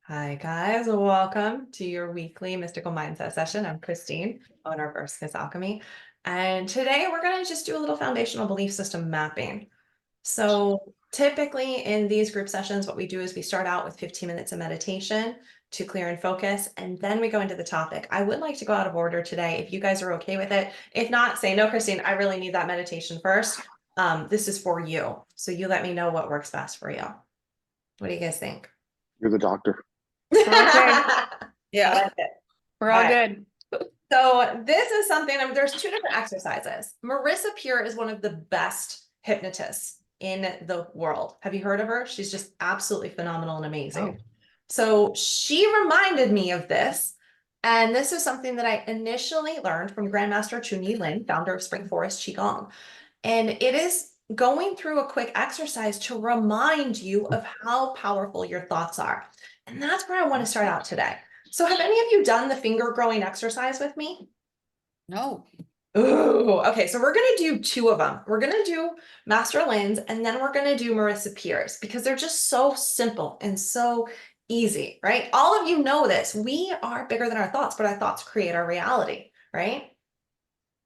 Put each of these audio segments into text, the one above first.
Hi, guys. Welcome to your weekly mystical mindset session. I'm Christine, owner of Earth's Alchemy. And today we're going to just do a little foundational belief system mapping. So, typically in these group sessions, what we do is we start out with 15 minutes of meditation to clear and focus, and then we go into the topic. I would like to go out of order today if you guys are okay with it. If not, say, no, Christine, I really need that meditation first. This is for you. So, you let me know what works best for you. What do you guys think? You're the doctor. Okay. I Yeah, like it. we're all All right. good. So this is something, there's two different exercises. Marissa Peer is one of the best hypnotists in the world. Have you heard of her? She's just absolutely phenomenal and amazing. So she reminded me of this. And this is something that I initially learned from Grandmaster Chun-Yi Lin, founder of Spring Forest Qigong. And it is going through a quick exercise to remind you of how powerful your thoughts are. And that's where I want to start out today. So have any of you done the finger growing exercise with me? No. Ooh, okay. So we're going to do two of them. We're going to do Master Lin's and then we're going to do Marissa Peer's because they're just so simple and so easy, right? All of you know this. We are bigger than our thoughts, but our thoughts create our reality, right?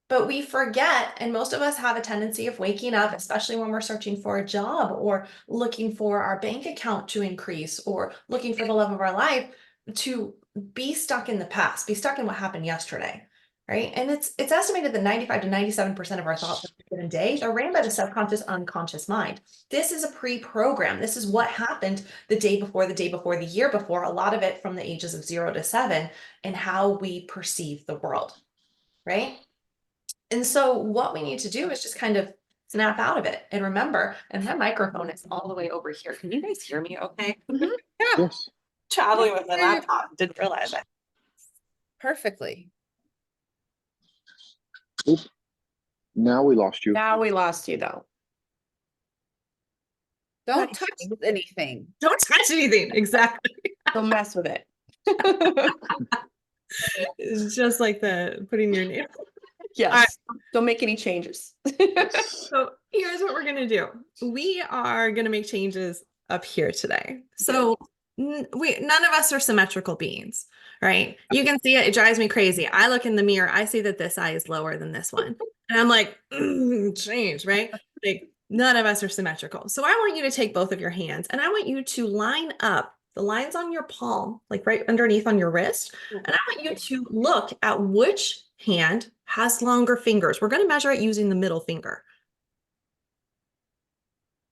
But we forget, and most of us have a tendency of waking up, especially when we're searching for a job or looking for our bank account to increase or looking for the love of our life, to be stuck in the past, be stuck in what happened yesterday, right? And it's estimated that 95 to 97% of our thoughts in a given day are ran by the subconscious, unconscious mind. This is a pre-program. This is what happened the day before, the year before, a lot of it from the ages of 0 to 7, and how we perceive the world, right? And so what we need to do is just kind of snap out of it and remember, and my microphone is all the way over here. Can you guys hear me okay? Yeah. Yes. Traveling with my laptop, didn't realize it. Perfectly. Oop. Now we lost you. Now we lost you though. Don't Right. touch anything. Don't touch anything. Exactly. Don't mess with it. It's just like the putting your name. Yes. Don't make any changes. So here's what we're going to do. We are going to make changes up here today. So none of us are symmetrical beings, right? You can see it. It drives me crazy. I look in the mirror. I see that this eye is lower than this one. And I'm like, change, right? Like none of us are symmetrical. So I want you to take both of your hands and I want you to line up the lines on your palm, like right underneath on your wrist. And I want you to look at which hand has longer fingers. We're going to measure it using the middle finger.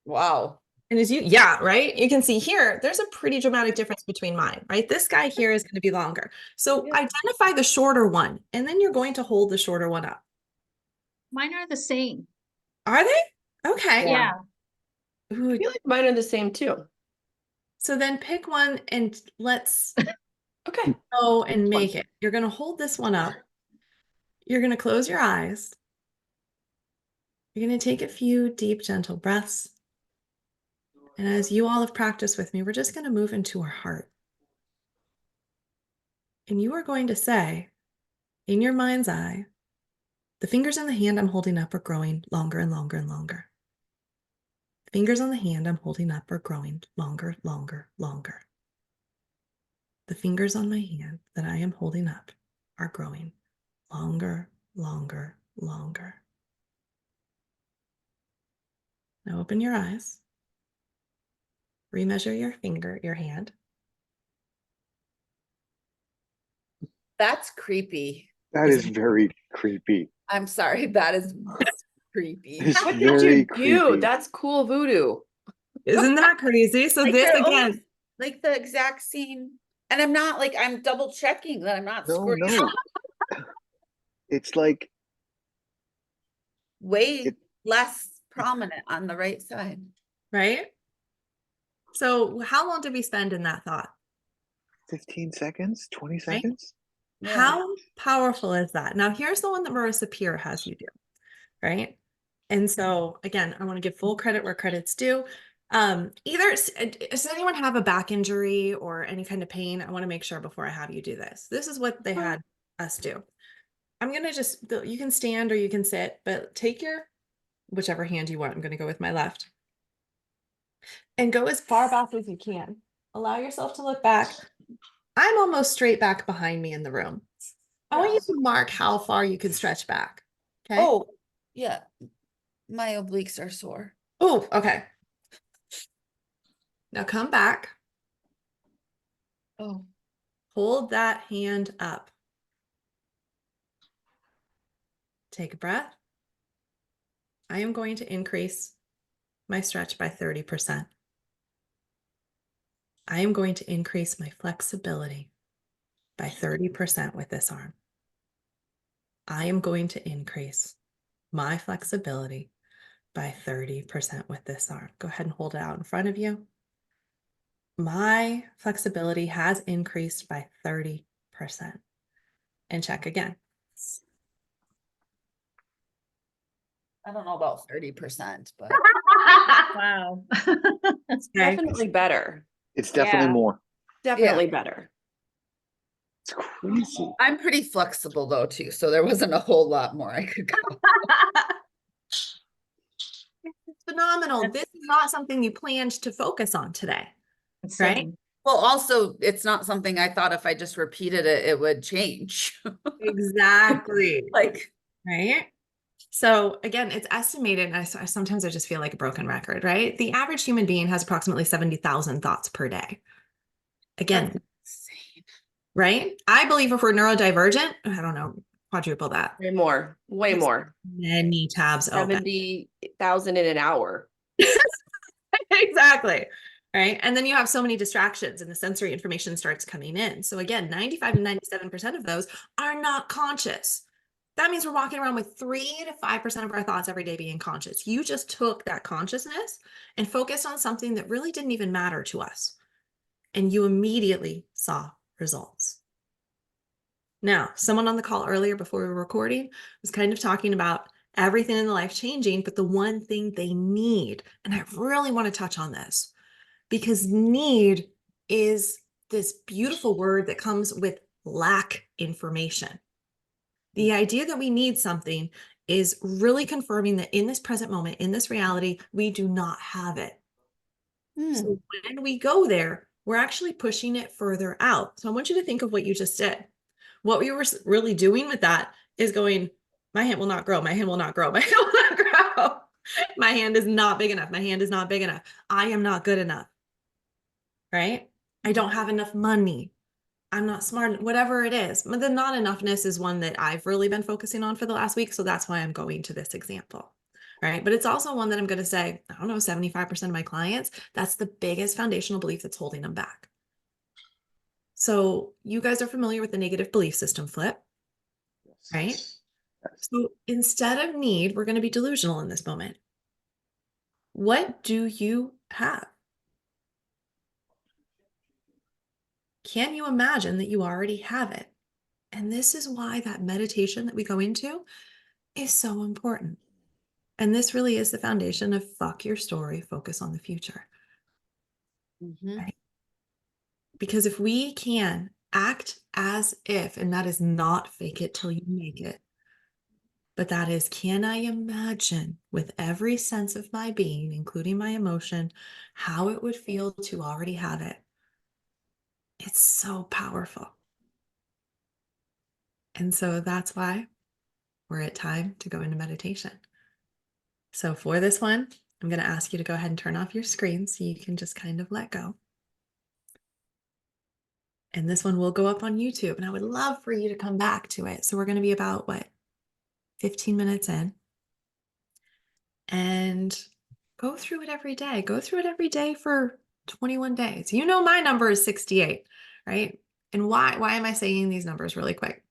Wow. And yeah, right? You can see here, there's a pretty dramatic difference between mine, right? This guy here is going to be longer. So identify the shorter one, and then you're going to hold the shorter one up. Mine are the same. Are they? Okay. Yeah. Ooh, I feel like mine are the same too. so then pick one and let's Okay. go and make it. You're going to hold this one up. You're going to close your eyes. You're going to take a few deep, gentle breaths. And as you all have practiced with me, we're just going to move into our heart. And you are going to say, in your mind's eye, the fingers in the hand I'm holding up are growing longer and longer and longer. The fingers on the hand I'm holding up are growing longer, longer, longer. The fingers on my hand that I am holding up are growing longer, longer, longer. Now open your eyes. Remeasure your hand. That's creepy. That is very creepy. I'm sorry. That is creepy. It's What did very you do? creepy. That's cool voodoo. Isn't that crazy? So Like this they're again, almost like the exact scene. And I'm not like, I'm double checking that I'm not No, screwing no. up. It's like Way less prominent on the right side. right? So how long did we spend in that thought? 15 seconds, 20 Right? seconds. Yeah. How powerful is that? Now, here's the one that Marissa Peer has you do, right? And so, again, I want to give full credit where credit's due. Does anyone have a back injury or any kind of pain? I want to make sure before I have you do this. This is what they had us do. I'm going to you can stand or you can sit, but take your whichever hand you want. I'm going to go with my left. And go as far back as you can. Allow yourself to look back. I'm almost straight back behind me in the room. I want you Yeah. to mark how far you can stretch back. Okay. Oh, yeah. My obliques are sore. Oh, okay. Now come back. Oh, Hold that hand up. Take a breath. I am going to increase my stretch by 30%. I am going to increase my flexibility by 30% with this arm. I am going to increase my flexibility by 30% with this arm. Go ahead and hold it out in front of you. My flexibility has increased by 30%. And check again. I don't know about 30%, but Wow. It's Okay. definitely better. It's definitely Yeah. more. Definitely better. It's crazy. I'm pretty flexible though too, so there wasn't a whole lot more I could go. It's phenomenal. This is not something you planned to focus on today, right? Insane. Well, also, it's not something I thought if I just repeated it, it would change. Exactly. Like, Right. So again, it's estimated, and sometimes I just feel like a broken record, right? The average human being has approximately 70,000 thoughts per day. Again, insane. right? I believe if we're neurodivergent, I don't know, quadruple that. Way more. Way That's more. Many tabs open. 70,000 in an hour. Exactly. Right. And then you have so many distractions and the sensory information starts coming in. So again, 95 to 97% of those are not conscious. That means we're walking around with 3 to 5% of our thoughts every day being conscious. You just took that consciousness and focused on something that really didn't even matter to us. And you immediately saw results. Now, someone on the call earlier before we were recording was kind of talking about everything in the life changing, but the one thing they need, and I really want to touch on this because need is this beautiful word that comes with lack information. The idea that we need something is really confirming that in this present moment, in this reality, we do not have it. So when we go there, we're actually pushing it further out. So I want you to think of what you just did. What we were really doing with that is going, my hand will not grow. My hand will not grow. My hand will not grow. My hand is not big enough. My hand is not big enough. I am not good enough. Right? I don't have enough money. I'm not smart, whatever it is. But the not enoughness is one that I've really been focusing on for the last week. So that's why I'm going to this example. Right. But it's also one that I'm going to say, I don't know, 75% of my clients, that's the biggest foundational belief that's holding them back. So you guys are familiar with the negative belief system flip, right? Yes. So instead of need, we're going to be delusional in this moment. What do you have? Can you imagine that you already have it? And this is why that meditation that we go into is so important. And this really is the foundation of fuck your story, focus on the future. Right? Because if we can act as if, and that is not fake it till you make it, but that is, can I imagine with every sense of my being, including my emotion, how it would feel to already have it? It's so powerful. And so that's why we're at time to go into meditation. So for this one, I'm going to ask you to go ahead and turn off your screen so you can just kind of let go. And this one will go up on YouTube, and I would love for you to come back to it. So we're going to be about, 15 minutes in. And go through it every day. Go through it every day for 21 days. You know my number is 68, right? And why am I saying these numbers really quick?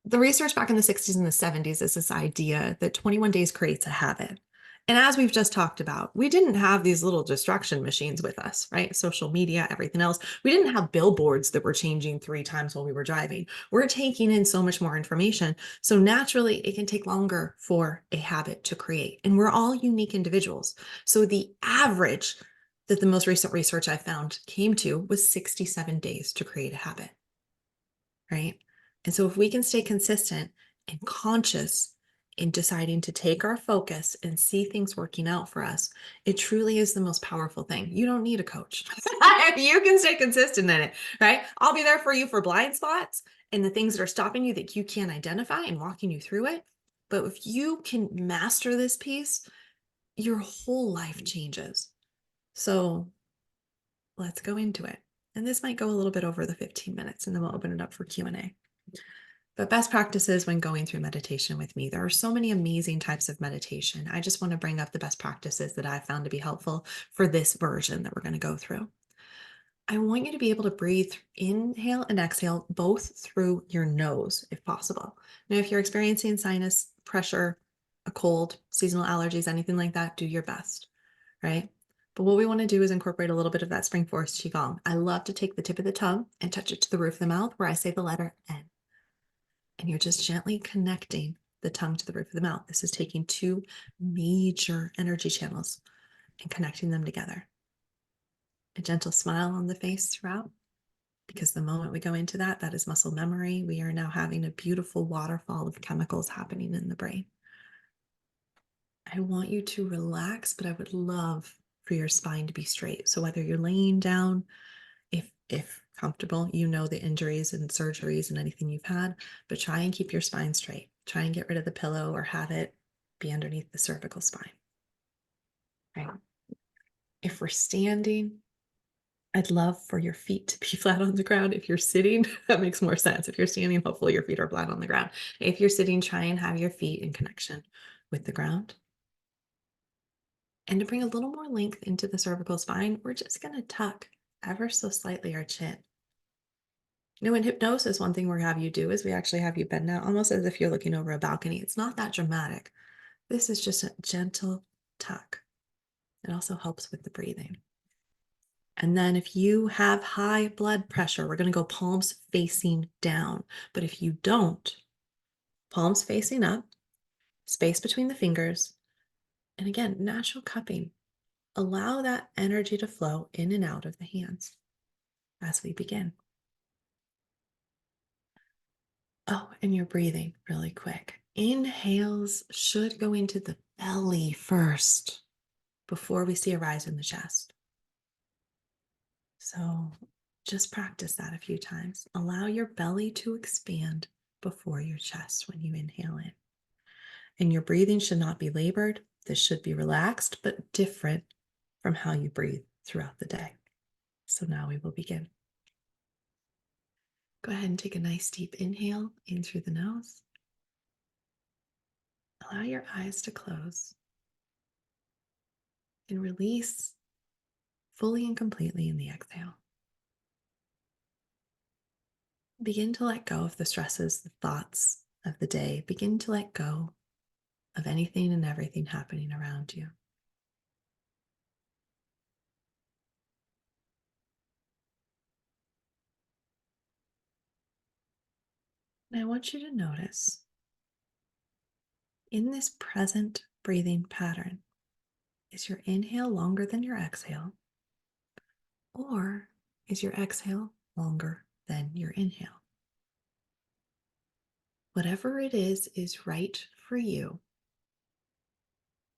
The research back in the 60s and the 70s is this idea that 21 days creates a habit. And as we've just talked about, we didn't have these little distraction machines with us, right? Social media, everything else. We didn't have billboards that were changing 3 times while we were driving. We're taking in so much more information. So naturally, it can take longer for a habit to create. And we're all unique individuals. So the average that the most recent research I found came to was 67 days to create a habit, right? And so if we can stay consistent and conscious in deciding to take our focus and see things working out for us, it truly is the most powerful thing. You don't need a coach. You can stay consistent in it, right? I'll be there for you for blind spots and the things that are stopping you that you can't identify and walking you through it. But if you can master this piece, your whole life changes. So let's go into it. And this might go a little bit over the 15 minutes, and then we'll open it up for Q&A. But best practices when going through meditation with me. There are so many amazing types of meditation. I just want to bring up the best practices that I found to be helpful for this version that we're going to go through. I want you to be able to breathe, inhale and exhale, both through your nose, if possible. Now, if you're experiencing sinus pressure, a cold, seasonal allergies, anything like that, do your best, right? But what we want to do is incorporate a little bit of that spring forest qigong. I love to take the tip of the tongue and touch it to the roof of the mouth where I say the letter N. And you're just gently connecting the tongue to the roof of the mouth. This is taking two major energy channels and connecting them together. A gentle smile on the face throughout, because the moment we go into that, that is muscle memory. We are now having a beautiful waterfall of chemicals happening in the brain. I want you to relax, but I would love for your spine to be straight. So whether you're laying down, if comfortable, you know the injuries and surgeries and anything you've had, but try and keep your spine straight. Try and get rid of the pillow or have it be underneath the cervical spine. Right. If we're standing, I'd love for your feet to be flat on the ground. If you're sitting, that makes more sense. If you're standing, hopefully your feet are flat on the ground. If you're sitting, try and have your feet in connection with the ground. And to bring a little more length into the cervical spine, we're just going to tuck ever so slightly our chin. You know, in hypnosis, one thing we have you do is we actually have you bend down almost as if you're looking over a balcony. It's not that dramatic. This is just a gentle tuck. It also helps with the breathing. And then if you have high blood pressure, we're going to go palms facing down. But if you don't, palms facing up, space between the fingers, and again, natural cupping. Allow that energy to flow in and out of the hands as we begin. Oh, and you're breathing really quick. Inhales should go into the belly first before we see a rise in the chest. So just practice that a few times. Allow your belly to expand before your chest when you inhale in. And your breathing should not be labored. This should be relaxed, but different from how you breathe throughout the day. So now we will begin. Go ahead and take a nice deep inhale in through the nose. Allow your eyes to close and release fully and completely in the exhale. Begin to let go of the stresses, the thoughts of the day. Begin to let go of anything and everything happening around you. And I want you to notice in this present breathing pattern, is your inhale longer than your exhale? Or is your exhale longer than your inhale? Whatever it is right for you.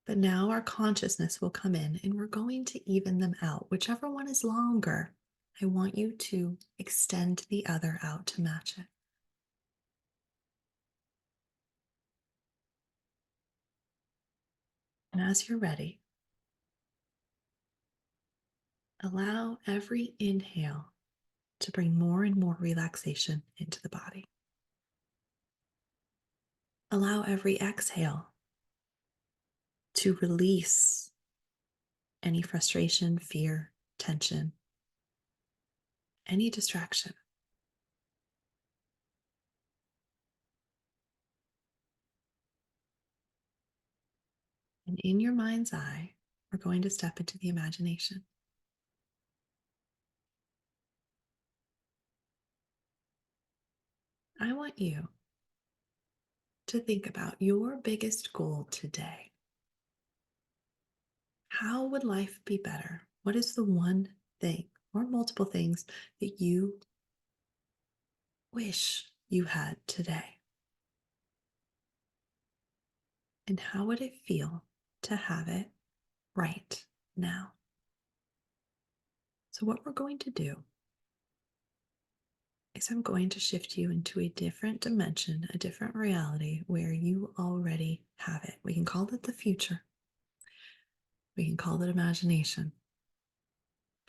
But now our consciousness will come in and we're going to even them out. Whichever one is longer, I want you to extend the other out to match it. And as you're ready, allow every inhale to bring more and more relaxation into the body. Allow every exhale to release any frustration, fear, tension, any distraction. And in your mind's eye, we're going to step into the imagination. I want you to think about your biggest goal today. How would life be better? What is the one thing or multiple things that you wish you had today? And how would it feel to have it right now? So, what we're going to do is I'm going to shift you into a different dimension, a different reality where you already have it. We can call it the future, we can call it imagination.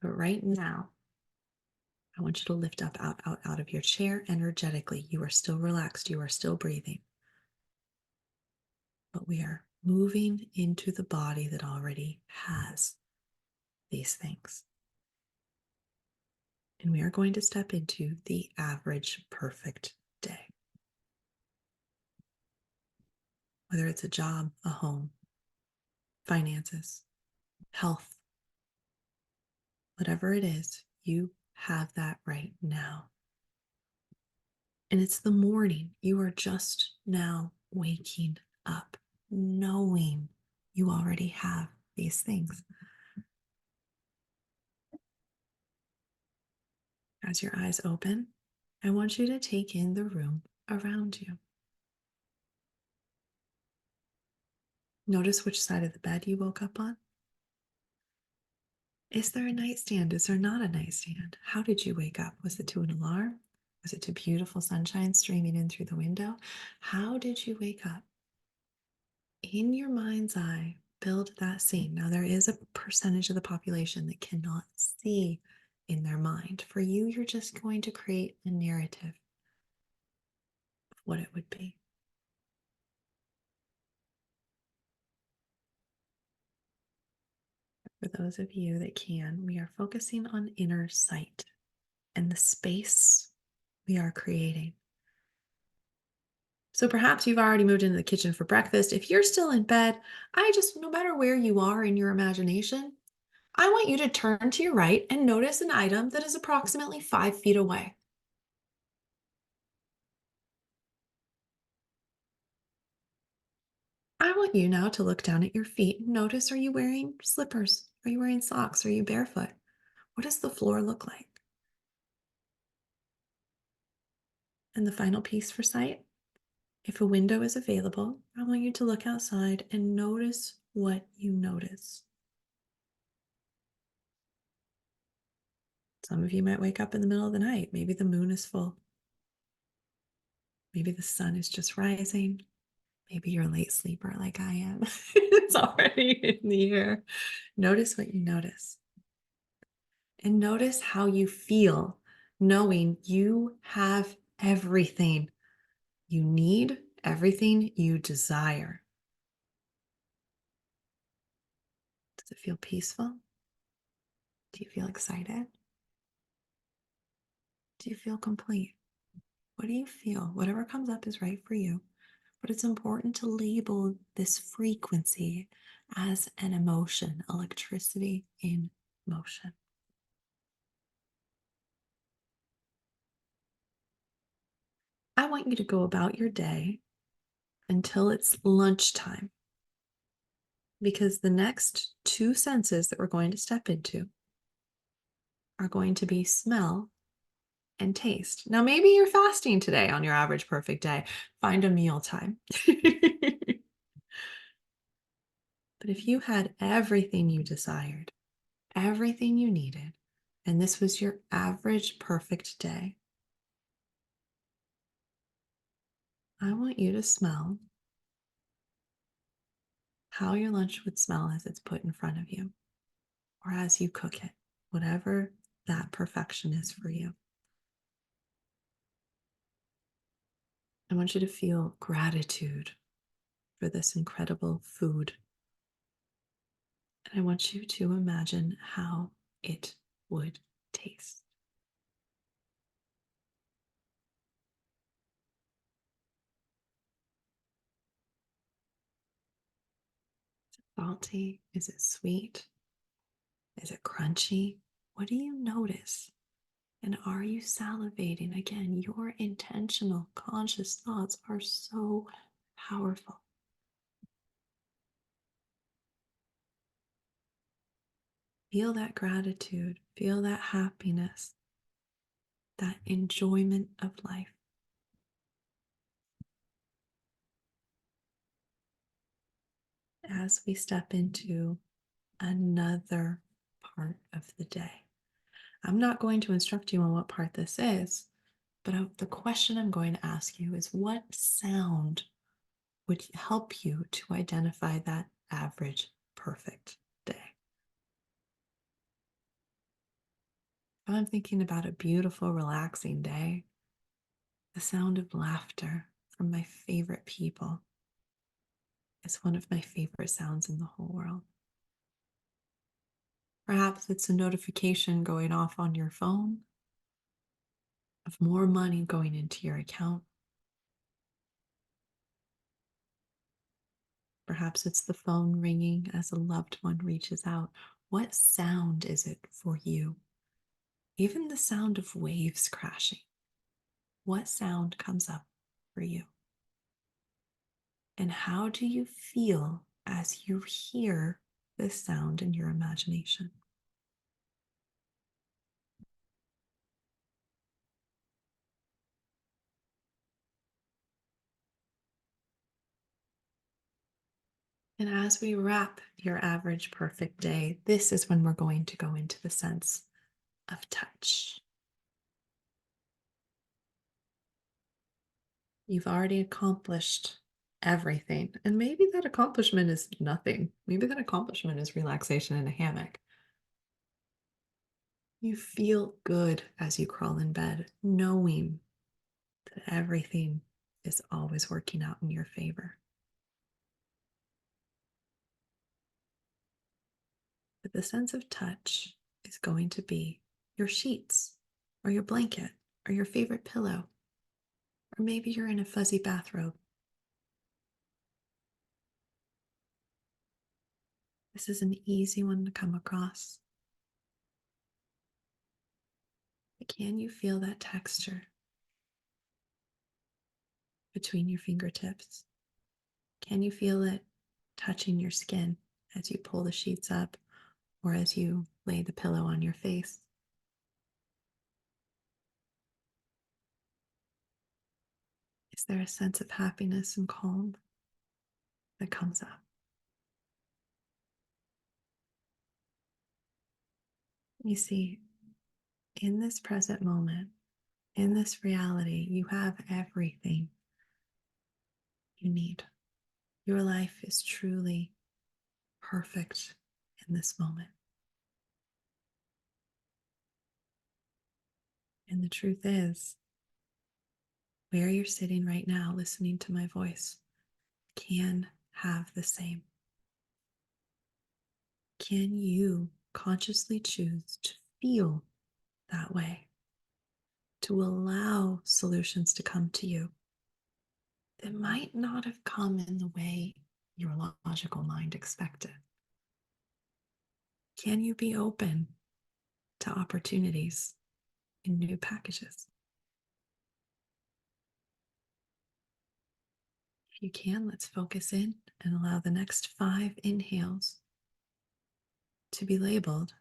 But right now, I want you to lift up out of your chair energetically. You are still relaxed, you are still breathing. But we are moving into the body that already has these things. And we are going to step into the average perfect day. Whether it's a job, a home, finances, health, whatever it is, you have that right now. And it's the morning. You are just now waking up, knowing you already have these things. As your eyes open, I want you to take in the room around you. Notice which side of the bed you woke up on. Is there a nightstand? Is there not a nightstand? How did you wake up? Was it to an alarm? Was it to beautiful sunshine streaming in through the window? How did you wake up? In your mind's eye, build that scene. Now, there is a percentage of the population that cannot see in their mind. For you, you're just going to create a narrative of what it would be. For those of you that can, we are focusing on inner sight and the space we are creating. So perhaps you've already moved into the kitchen for breakfast. If you're still in bed, no matter where you are in your imagination, I want you to turn to your right and notice an item that is approximately 5 feet away. I want you now to look down at your feet and notice, are you wearing slippers? Are you wearing socks? Are you barefoot? What does the floor look like? And the final piece for sight, if a window is available, I want you to look outside and notice what you notice. Some of you might wake up in the middle of the night. Maybe the moon is full. Maybe the sun is just rising. Maybe you're a late sleeper like I am. It's already in the air. Notice what you notice. And notice how you feel knowing you have everything you need, everything you desire. Does it feel peaceful? Do you feel excited? Do you feel complete? What do you feel? Whatever comes up is right for you. But it's important to label this frequency as an emotion, electricity in motion. I want you to go about your day until it's lunchtime, because the next two senses that we're going to step into are going to be smell and taste. Now, maybe you're fasting today on your average perfect day. Find a meal time. But if you had everything you desired, everything you needed, and this was your average perfect day, I want you to smell how your lunch would smell as it's put in front of you, or as you cook it, whatever that perfection is for you. I want you to feel gratitude for this incredible food. And I want you to imagine how it would taste. Is it salty? Is it sweet? Is it crunchy? What do you notice? And are you salivating? Again, your intentional, conscious thoughts are so powerful. Feel that gratitude, feel that happiness, that enjoyment of life. as we step into another part of the day. I'm not going to instruct you on what part this is, but the question I'm going to ask you is what sound would help you to identify that average perfect day? If I'm thinking about a beautiful, relaxing day, the sound of laughter from my favorite people is one of my favorite sounds in the whole world. Perhaps it's a notification going off on your phone of more money going into your account. Perhaps it's the phone ringing as a loved one reaches out. What sound is it for you? Even the sound of waves crashing. What sound comes up for you? And how do you feel as you hear this sound in your imagination? And as we wrap your average perfect day, this is when we're going to go into the sense of touch. You've already accomplished everything. And maybe that accomplishment is nothing. Maybe that accomplishment is relaxation in a hammock. You feel good as you crawl in bed, knowing that everything is always working out in your favor. But the sense of touch is going to be your sheets or your blanket or your favorite pillow. Or maybe you're in a fuzzy bathrobe. This is an easy one to come across. But can you feel that texture between your fingertips? Can you feel it touching your skin as you pull the sheets up or as you lay the pillow on your face? Is there a sense of happiness and calm that comes up? You see, in this present moment, in this reality, you have everything you need. Your life is truly perfect in this moment. And the truth is, where you're sitting right now, listening to my voice, can have the same. Can you consciously choose to feel that way? To allow solutions to come to you that might not have come in the way your logical mind expected? Can you be open to opportunities in new packages? If you can, let's focus in and allow the next 5 inhales to be labeled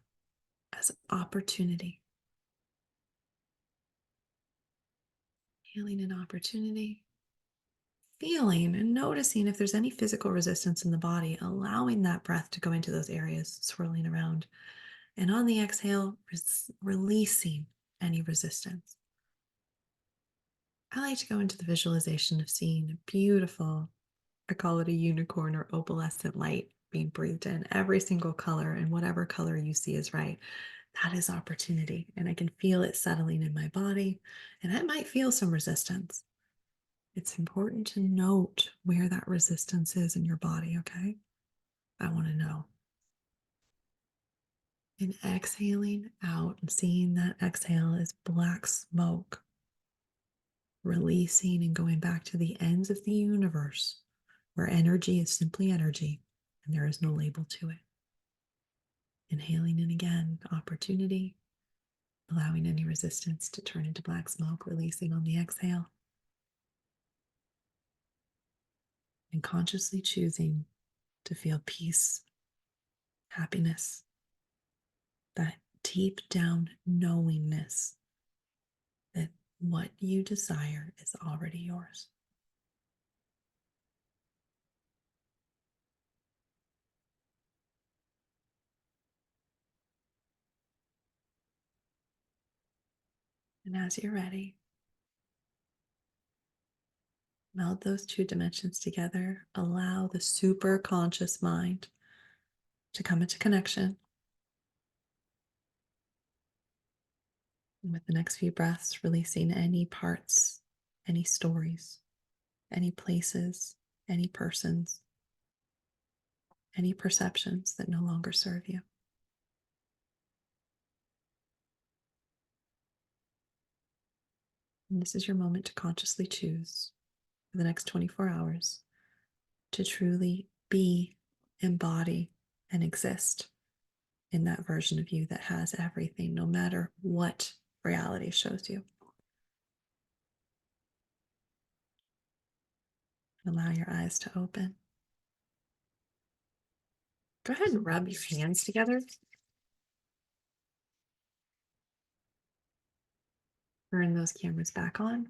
as opportunity. Healing an opportunity. Feeling and noticing if there's any physical resistance in the body, allowing that breath to go into those areas, swirling around. And on the exhale, releasing any resistance. I like to go into the visualization of seeing a beautiful, I call it a unicorn or opalescent light being breathed in, every single color, and whatever color you see is right. That is opportunity. And I can feel it settling in my body, and I might feel some resistance. It's important to note where that resistance is in your body, okay? I want to know. And exhaling out and seeing that exhale is black smoke, releasing and going back to the ends of the universe where energy is simply energy and there is no label to it. Inhaling in again, opportunity, allowing any resistance to turn into black smoke, releasing on the exhale. And consciously choosing to feel peace, happiness, that deep down knowingness that what you desire is already yours. And as you're ready, meld those two dimensions together. Allow the super conscious mind to come into connection. And with the next few breaths, releasing any parts, any stories, any places, any persons, any perceptions that no longer serve you. And this is your moment to consciously choose for the next 24 hours to truly be, embody, and exist in that version of you that has everything, no matter what reality shows you. Allow your eyes to open. Go ahead and rub your hands together. Turn those cameras back on.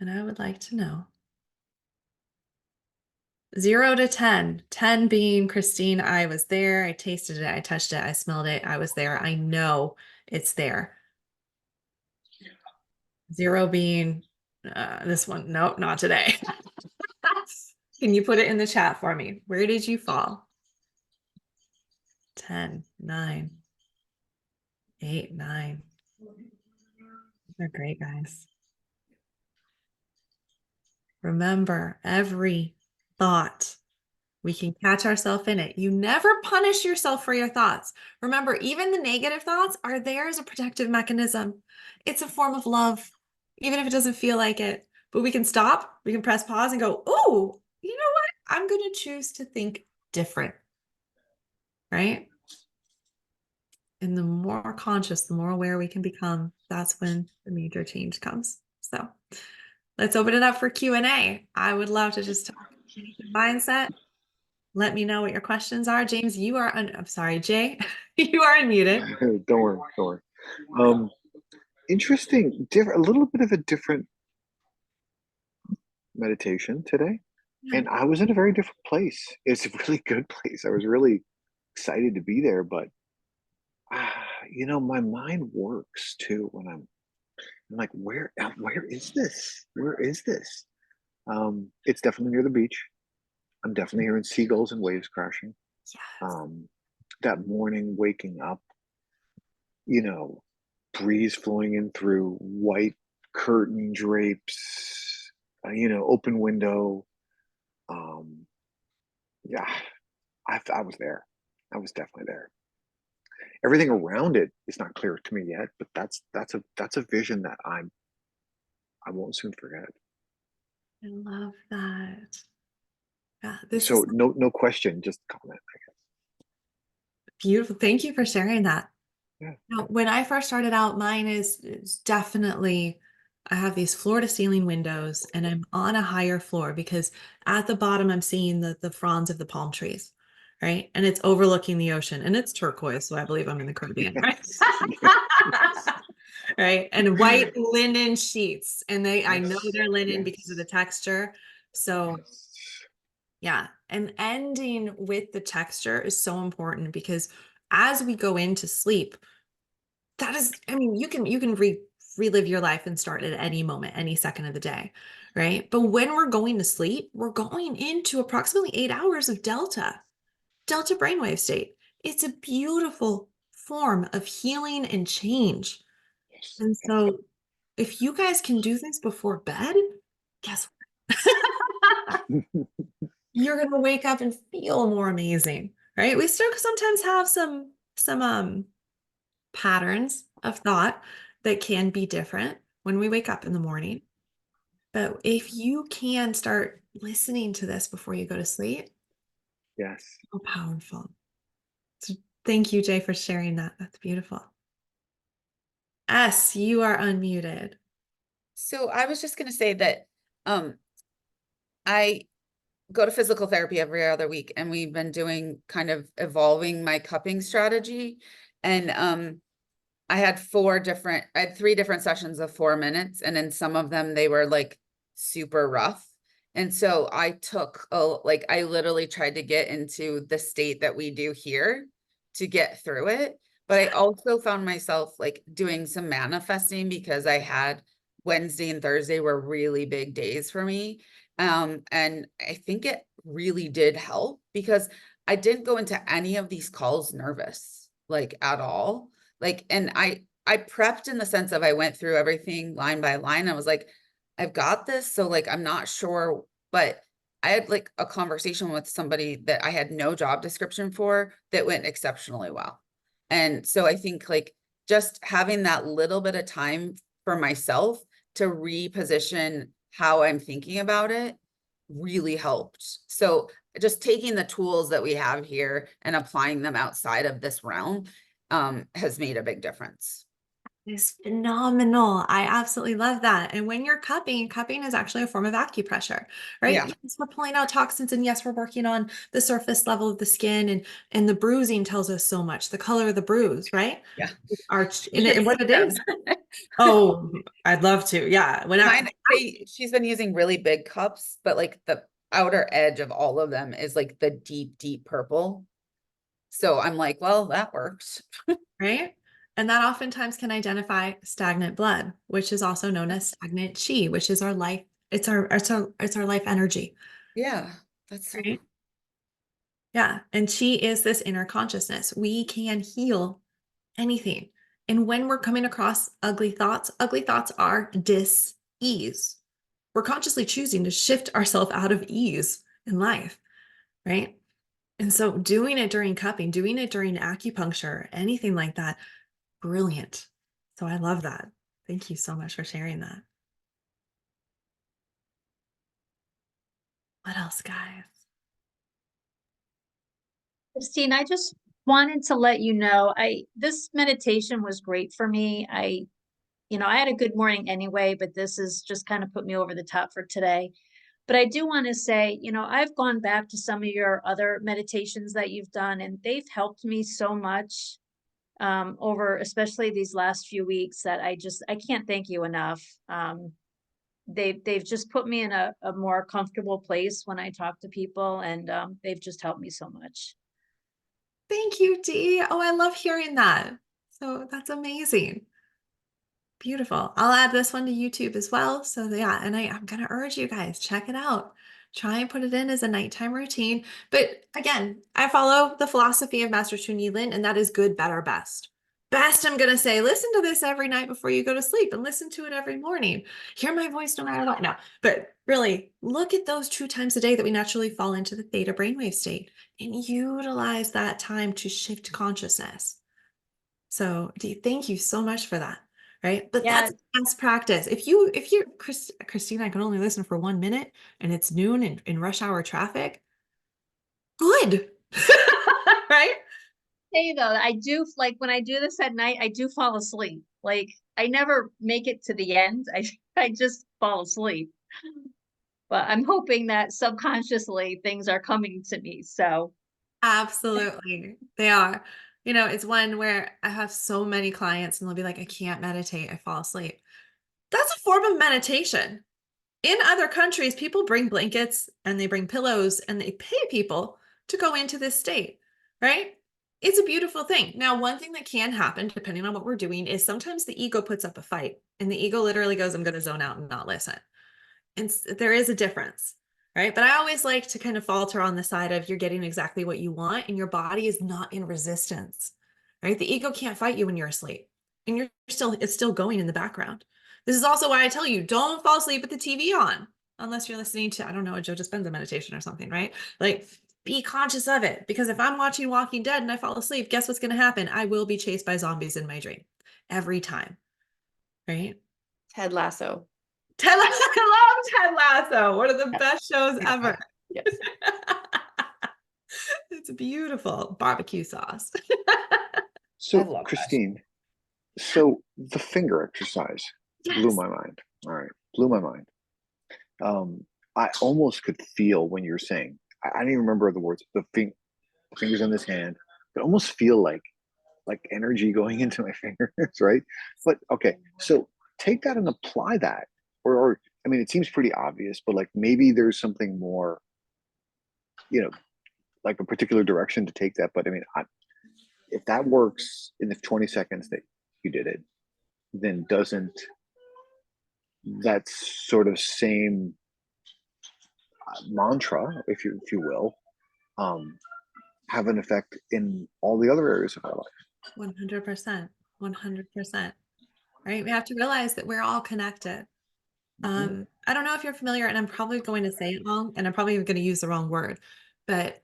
And I would like to know 0 to 10, 10 being Christine, I was there, I tasted it, I touched it, I smelled it, I was there, I know it's there. 0 being this one, nope, not today. Can you put it in the chat for me? Where did you fall? 10, 9, 8, 9. They're great, guys. Remember, every thought, we can catch ourselves in it. You never punish yourself for your thoughts. Remember, even the negative thoughts are there as a protective mechanism. It's a form of love, even if it doesn't feel like it. But we can stop, we can press pause and go, oh, you know what? I'm going to choose to think different, right? And the more conscious, the more aware we can become, that's when the major change comes. So let's open it up for Q&A. I would love to just talk mindset. Let me know what your questions are. James, you are, I'm sorry, Jay, you are unmuted. Don't worry, don't worry. Interesting, a little bit of a different meditation today. And I was in a very different place. It's a really good place. I was really excited to be there, but you know, my mind works too when I'm like, where is this? Where is this? It's definitely near the beach. I'm definitely hearing seagulls and waves crashing. Yes. That morning waking up, you know, breeze flowing in through white curtain drapes, you know, open window. Yeah, I was there. I was definitely there. Everything around it is not clear to me yet, but that's a vision that I won't soon forget. I love that. Yeah, this So is no question, just comment, I guess. beautiful. Thank you for sharing that. Yeah. Now, when I first started out, mine is definitely, I have these floor to ceiling windows and I'm on a higher floor because at the bottom I'm seeing the fronds of the palm trees, right? And it's overlooking the ocean and it's turquoise, so I believe I'm in the Caribbean, right? Right? And white linen sheets. And I know they're linen because of the texture. So yeah, and ending with the texture is so important because as we go into sleep, that is, I mean, you can relive your life and start at any moment, any second of the day, right? But when we're going to sleep, we're going into approximately 8 hours of delta brainwave state. It's a beautiful form of healing and change. And so if you guys can do this before bed, guess what? You're going to wake up and feel more amazing, right? We still sometimes have some patterns of thought that can be different when we wake up in the morning. But if you can start listening to this before you go to sleep, Yes. so powerful. So thank you, Jay, for sharing that. That's beautiful. S, you are unmuted. So I was just gonna say that I go to physical therapy every other week, and we've been doing kind of evolving my cupping strategy. And I had 3 different sessions of 4 minutes, and in some of them they were like super rough. And so I took I literally tried to get into the state that we do here to get through it. But I also found myself like doing some manifesting because I had Wednesday and Thursday were really big days for me. And I think it really did help because I didn't go into any of these calls nervous, like at all. Like, and I prepped in the sense of I went through everything line by line. I was like, I've got this. So like, I'm not sure, but I had like a conversation with somebody that I had no job description for that went exceptionally well. And so I think like just having that little bit of time for myself to reposition how I'm thinking about it really helped. So just taking the tools that we have here and applying them outside of this realm has made a big difference. Is phenomenal. I absolutely love that. And when you're cupping, cupping is actually a form of acupressure, right? Yeah. Yes, we're pulling out toxins, and yes, we're working on the surface level of the skin, and the bruising tells us so much. The color of the bruise, right? Yeah. And what it is. Oh, I'd love to. Yeah. Mine, she's been using really big cups, but like the outer edge of all of them is like the deep, deep purple. So I'm like, well, that works. Right? And that oftentimes can identify stagnant blood, which is also known as stagnant chi, which is our life. It's our life energy, Yeah, that's so right? Yeah. And chi is this inner consciousness. We can heal anything. And when we're coming across ugly thoughts are dis-ease. We're consciously choosing to shift ourselves out of ease in life, right? And so doing it during cupping, doing it during acupuncture, anything like that, brilliant. So I love that. Thank you so much for sharing that. What else, guys? Christine, I just wanted to let you know, this meditation was great for me. I had a good morning anyway, but this has just kind of put me over the top for today. But I do want to say, I've gone back to some of your other meditations that you've done, and they've helped me so much over especially these last few weeks that I can't thank you enough. They've just put me in a more comfortable place when I talk to people, and they've just helped me so much. Thank you, Dee. Oh, I love hearing that. So that's amazing. Beautiful. I'll add this one to YouTube as well. So yeah, and I'm gonna urge you guys, check it out. Try and put it in as a nighttime routine. But again, I follow the philosophy of Master Chun Yi Lin, and that is good, better, best. Best, I'm gonna say, listen to this every night before you go to sleep, and listen to it every morning. Hear my voice no matter what. No, but really look at those 2 times a day that we naturally fall into the theta brainwave state and utilize that time to shift consciousness. So Dee, thank you so much for that. Right. But Yeah. that's best practice. If you're Christina, I can only listen for 1 minute and it's noon in rush hour traffic. Good. Right? Hey, though, I do like when I do this at night, I do fall asleep. Like I never make it to the end. I just fall asleep. But I'm hoping that subconsciously things are coming to me. So Absolutely. They are. It's one where I have so many clients and they'll be like, I can't meditate. I fall asleep. That's a form of meditation. In other countries, people bring blankets and they bring pillows and they pay people to go into this state, right? It's a beautiful thing. Now, one thing that can happen, depending on what we're doing, is sometimes the ego puts up a fight and the ego literally goes, I'm going to zone out and not listen. And there is a difference, right? But I always like to kind of falter on the side of you're getting exactly what you want and your body is not in resistance, right? The ego can't fight you when you're asleep and it's still going in the background. This is also why I tell you, don't fall asleep with the TV on unless you're listening to, I don't know, a Joe Dispenza meditation or something, right? Like be conscious of it, because if I'm watching Walking Dead and I fall asleep, guess what's going to happen? I will be chased by zombies in my dream every time, right? Ted Lasso. I love Ted Lasso. One of the best shows ever. Yes. It's beautiful. Barbecue sauce. So, love that. Christine, so the finger exercise blew Yes. my mind. All right, blew my mind. I almost could feel when you're saying, I didn't even remember the words, fingers in this hand, but almost feel like energy going into my fingers, right? But okay, so take that and apply that, or I mean, it seems pretty obvious, but like maybe there's something more, you know, like a particular direction to take that. But I mean, if that works in the 20 seconds that you did it, then doesn't that sort of same mantra, if you will, um, have an effect in all the other areas of our life? 100%, 100%. Right? We have to realize that we're all connected. I don't know if you're familiar, and I'm probably going to say it wrong, and I'm probably going to use the wrong word, but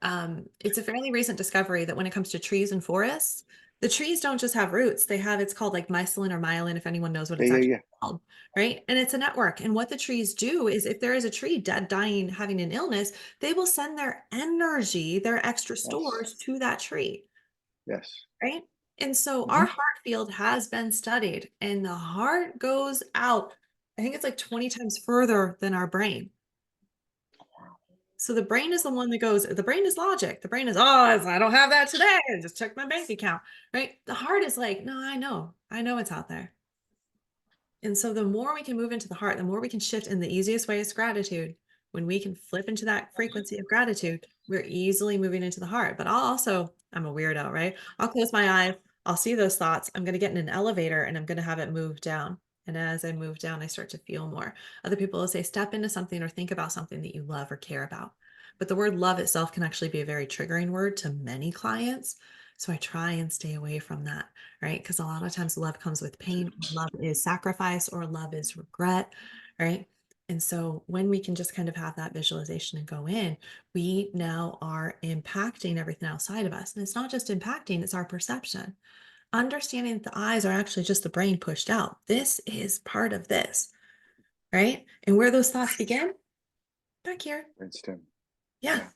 it's a fairly recent discovery that when it comes to trees and forests, the trees don't just have roots, they have, it's called like mycelin or myelin, if anyone knows what Yeah, it's yeah, actually yeah. called, right? And it's a network. And what the trees do is if there is a tree dead, dying, having an illness, they will send their energy, their extra stores to that tree. Yes. Right? And so our heart field has been studied, and the heart goes out, I think it's like 20 times further than our brain. So the brain is the one that goes, the brain is logic. The brain is, oh, I don't have that today. I just checked my bank account, right? The heart is like, no, I know it's out there. And so the more we can move into the heart, the more we can shift, and the easiest way is gratitude. When we can flip into that frequency of gratitude, we're easily moving into the heart. But I'm a weirdo, right? I'll close my eyes, I'll see those thoughts. I'm going to get in an elevator and I'm going to have it move down. And as I move down, I start to feel more. Other people will say, step into something or think about something that you love or care about. But the word love itself can actually be a very triggering word to many clients. So I try and stay away from that, right? Because a lot of times love comes with pain, love is sacrifice, or love is regret, right? And so when we can just kind of have that visualization and go in, we now are impacting everything outside of us. And it's not just impacting, it's our perception. Understanding that the eyes are actually just the brain pushed out. This is part of this, right? And where those thoughts begin? Back here. Instant. Yeah.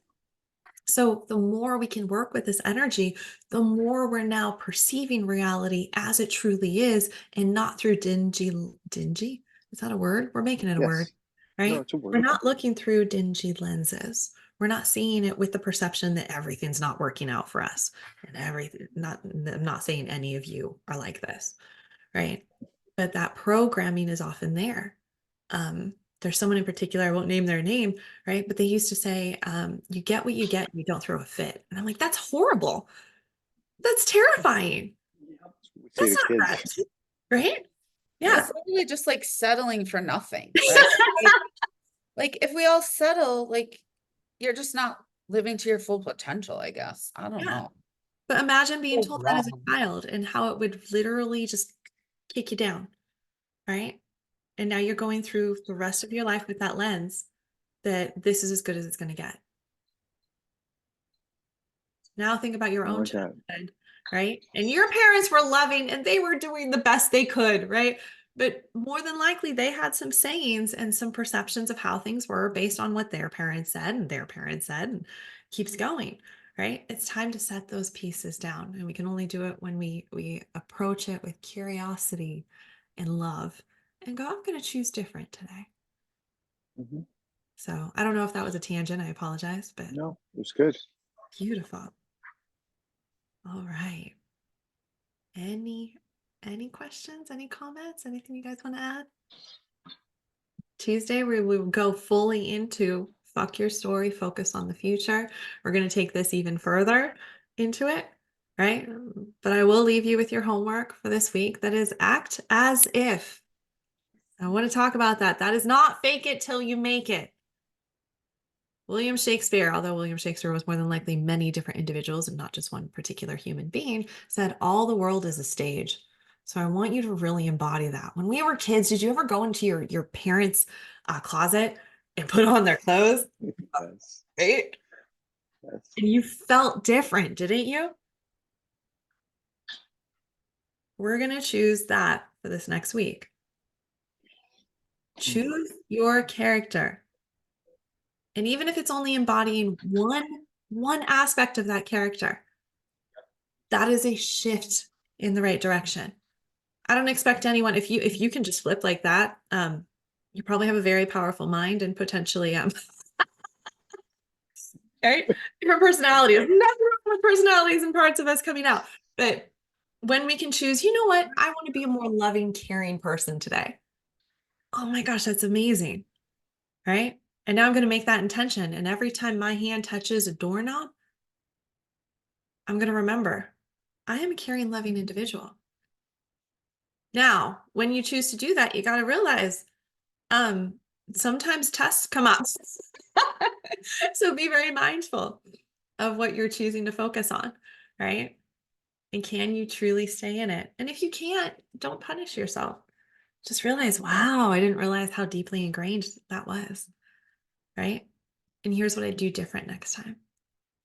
So the more we can work with this energy, the more we're now perceiving reality as it truly is, and not through dingy. Is that a word? We're making it a word, Yes. No, right? it's a We're word. not looking through dingy lenses. We're not seeing it with the perception that everything's not working out for us, and everything, I'm not saying any of you are like this, right? But that programming is often there. There's someone in particular, I won't name their name, right? But they used to say, you get what you get, you don't throw a fit. And I'm like, that's horrible. That's terrifying. We say That's to not kids. right. Right? Yeah. It's literally just like settling for nothing. Right? Like if we all settle, like you're just not living to your full potential, I guess. I don't Yeah. know. But imagine being So told that as a wrong. child and how it would literally just kick you down, right? And now you're going through the rest of your life with that lens that this is as good as it's going to get. Now think about your I own like that. childhood, right? And your parents were loving and they were doing the best they could, right? But more than likely, they had some sayings and some perceptions of how things were based on what their parents said and their parents said, and keeps going, right? It's time to set those pieces down, and we can only do it when we approach it with curiosity and love, and go, I'm going to choose different today. Mhm. So I don't know if that was a tangent. I apologize, but No, it was good. beautiful. All right. Any questions, any comments, anything you guys want to add? Tuesday, we will go fully into fuck your story, focus on the future. We're going to take this even further into it, right? But I will leave you with your homework for this week. That is act as if. I want to talk about that. That is not fake it till you make it. William Shakespeare, although William Shakespeare was more than likely many different individuals and not just one particular human being, said all the world is a stage. So I want you to really embody that. When we were kids, did you ever go into your parents' closet and put on their clothes? Yes. Right? Yes. And you felt different, didn't you? We're going to choose that for this next week. Choose your character. And even if it's only embodying one aspect of that character, that is a shift in the right direction. I don't expect anyone, if you can just flip like that, you probably have a very powerful mind and potentially right? Different personalities. Nothing wrong with personalities and parts of us coming out. But when we can choose, you know what? I want to be a more loving, caring person today. Oh my gosh, that's amazing. Right? And now I'm going to make that intention. And every time my hand touches a doorknob, I'm going to remember I am a caring, loving individual. Now, when you choose to do that, you got to realize sometimes tests come up. So be very mindful of what you're choosing to focus on, right? And can you truly stay in it? And if you can't, don't punish yourself. Just realize, wow, I didn't realize how deeply ingrained that was, right? And here's what I do different next time.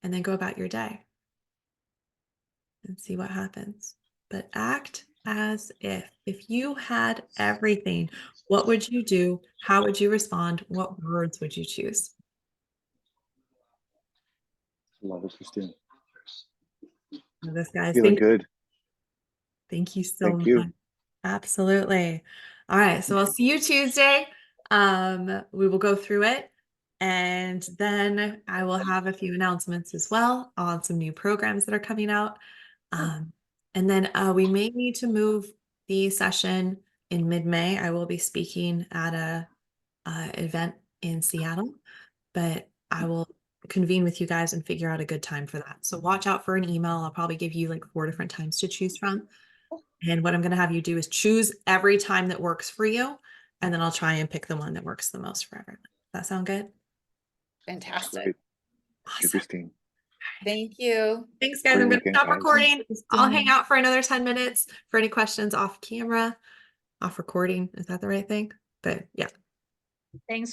And then go about your day and see what happens. But act as if you had everything, what would you do? How would you respond? What words would you choose? Love it, Christine. This guy's Feeling good. Thank you so Thank you. much. Absolutely. All right. So I'll see you Tuesday. We will go through it, and then I will have a few announcements as well on some new programs that are coming out. And then we may need to move the session in mid-May. I will be speaking at a event in Seattle, but I will convene with you guys and figure out a good time for that. So watch out for an email. I'll probably give you like 4 different times to choose from. And what I'm going to have you do is choose every time that works for you. And then I'll try and pick the one that works the most for everyone. That sound good? Fantastic. Great. Thank you, Awesome. Christine. Thank you. Thanks, guys. Great I'm going to weekend, stop guys. recording. I'll hang Christine. out for another 10 minutes for any questions off camera, off recording. Is that the right thing? But yeah. Thanks